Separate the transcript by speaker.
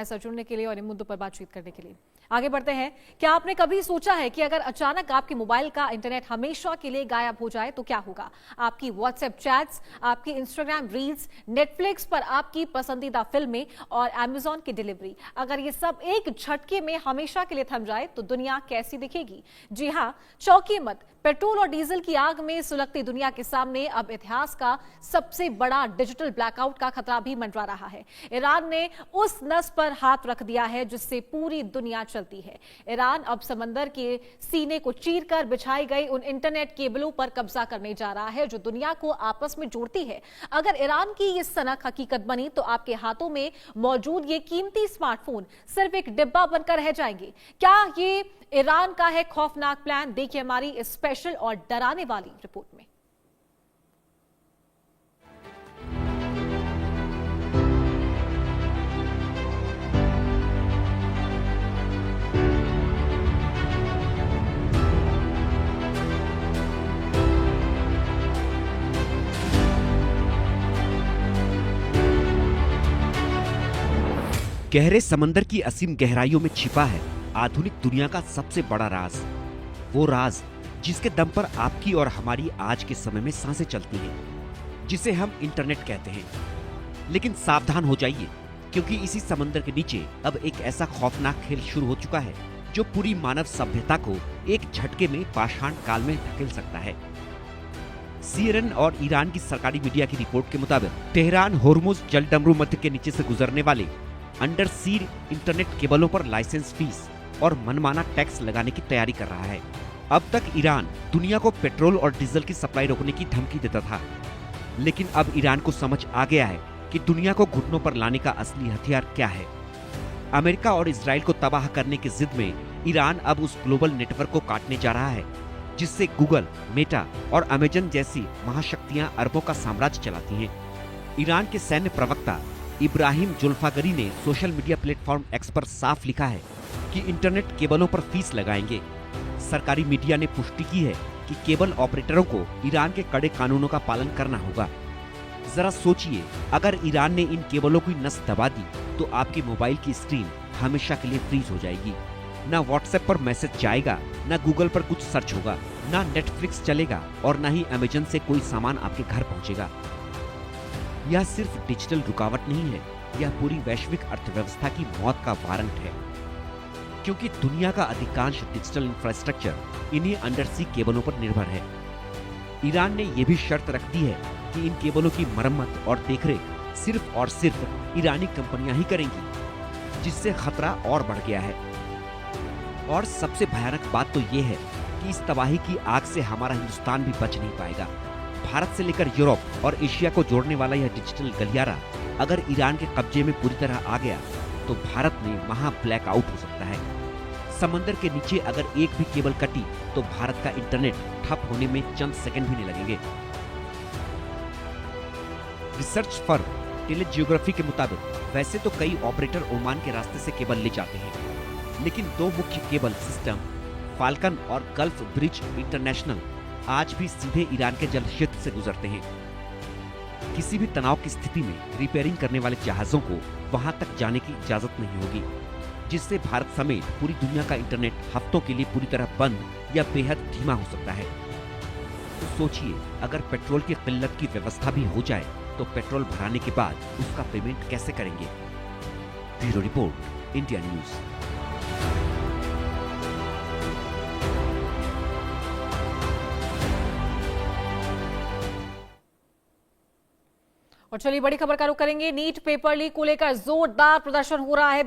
Speaker 1: साथ जुड़ने के लिए और इन मुद्दों पर बातचीत करने के लिए आगे बढ़ते हैं। क्या आपने कभी सोचा है कि अगर अचानक आपके मोबाइल का इंटरनेट हमेशा के लिए गायब हो जाए तो क्या होगा? आपकी व्हाट्सएप चैट्स, आपकी इंस्टाग्राम रील्स, नेटफ्लिक्स पर आपकी पसंदीदा फिल्में और अमेज़न की डिलीवरी, अगर ये सब एक झटके में हमेशा के लिए थम जाए तो दुनिया कैसी दिखेगी? जी हां, चौंकिए मत। पेट्रोल और डीजल की आग में सुलगती दुनिया के सामने अब इतिहास का सबसे बड़ा डिजिटल ब्लैकआउट का खतरा भी मंडरा रहा है। ईरान ने उस नस पर हाथ रख दिया है जिससे पूरी दुनिया चलती है। ईरान अब समंदर के सीने को चीरकर बिछाई गई उन इंटरनेट केबलों पर कब्जा करने जा रहा है जो दुनिया को आपस में जोड़ती है। अगर ईरान की ये सनक हकीकत बनी तो आपके हाथों में मौजूद ये कीमती स्मार्टफोन सिर्फ एक डिब्बा बनकर रह जाएंगे। क्या ये ईरान का है खौफनाक प्लान? देखिए हमारी इस स्पेशल और डराने वाली रिपोर्ट में।
Speaker 2: गहरे समंदर की असीम गहराइयों में छिपा है आधुनिक दुनिया का सबसे बड़ा राज। वो राज जिसके दम पर आपकी और हमारी आज के समय में सांसें चलती हैं, जिसे हम इंटरनेट कहते हैं। लेकिन सावधान हो जाइए, क्योंकि इसी समंदर के नीचे अब एक ऐसा खौफनाक खेल शुरू हो चुका है जो पूरी मानव सभ्यता को एक झटके में पाषाण काल में धकेल सकता है। CNN और ईरान की सरकारी मीडिया की रिपोर्ट के मुताबिक तेहरान होर्मुज जलडमरू मध्य के नीचे से गुजरने वाले अंडर सी इंटरनेट केबलों पर लाइसेंस फीस और मनमाना टैक्स लगाने की तैयारी कर रहा है। अब तक ईरान दुनिया को पेट्रोल और डीजल की सप्लाई रोकने की धमकी देता था, लेकिन अब ईरान को समझ आ गया है कि दुनिया को घुटनों पर लाने का असली हथियार क्या है। अमेरिका और इजराइल को तबाह करने की जिद में ईरान अब उस ग्लोबल नेटवर्क को काटने जा रहा है जिससे गूगल, मेटा और अमेजन जैसी महाशक्तियां अरबों का साम्राज्य चलाती हैं। ईरान के सैन्य प्रवक्ता इब्राहिम जुल्फागरी ने सोशल मीडिया प्लेटफॉर्म एक्स पर साफ लिखा है कि इंटरनेट केबलों पर फीस लगाएंगे। सरकारी मीडिया ने पुष्टि की है कि केबल ऑपरेटरों को ईरान के कड़े कानूनों का पालन करना होगा। जरा सोचिए, अगर ईरान ने इन केबलों की नस दबा दी तो आपके मोबाइल की स्क्रीन हमेशा के लिए फ्रीज हो जाएगी। ना व्हाट्सएप पर मैसेज जाएगा, ना गूगल पर कुछ सर्च होगा, ना नेटफ्लिक्स चलेगा और ना ही अमेजन से कोई सामान आपके घर पहुंचेगा। यह सिर्फ डिजिटल रुकावट नहीं है, यह पूरी वैश्विक अर्थव्यवस्था की मौत का वारंट है, क्योंकि दुनिया का अधिकांश डिजिटल इंफ्रास्ट्रक्चर इन्हीं अंडरसी केबलों पर निर्भर है। ईरान ने यह भी शर्त रख दी है कि इन केबलों की मरम्मत और देखरेख सिर्फ और सिर्फ ईरानी कंपनियां ही करेंगी, जिससे खतरा और बढ़ गया है। और सबसे भयानक बात तो यह है कि इस तबाही की आग से हमारा हिंदुस्तान भी बच नहीं पाएगा। भारत से लेकर यूरोप और एशिया को जोड़ने वाला यह डिजिटल गलियारा अगर ईरान के कब्जे में पूरी तरह आ गया तो भारत में महा ब्लैकआउट हो सकता है। समंदर के नीचे अगर एक भी केबल कटी तो भारत का इंटरनेट ठप होने में चंद सेकंड भी नहीं लगेंगे। रिसर्च फर्म टेलीजियोग्राफी के मुताबिक वैसे तो कई ऑपरेटर ओमान के रास्ते से केबल ले जाते हैं, लेकिन दो मुख्य केबल सिस्टम फाल्कन और गल्फ ब्रिज इंटरनेशनल आज भी सीधे ईरान के जल क्षेत्र से गुजरते हैं। किसी भी तनाव की स्थिति में रिपेयरिंग करने वाले जहाजों को वहां तक जाने की इजाजत नहीं होगी, जिससे भारत समेत पूरी दुनिया का इंटरनेट हफ्तों के लिए पूरी तरह बंद या बेहद धीमा हो सकता है। तो सोचिए, अगर पेट्रोल की किल्लत की व्यवस्था भी हो जाए तो पेट्रोल भराने के बाद उसका पेमेंट कैसे करेंगे? Bureau report, India news.
Speaker 1: और चलिए बड़ी खबर का रुख करेंगे। नीट पेपर लीक को लेकर जोरदार प्रदर्शन हो रहा है।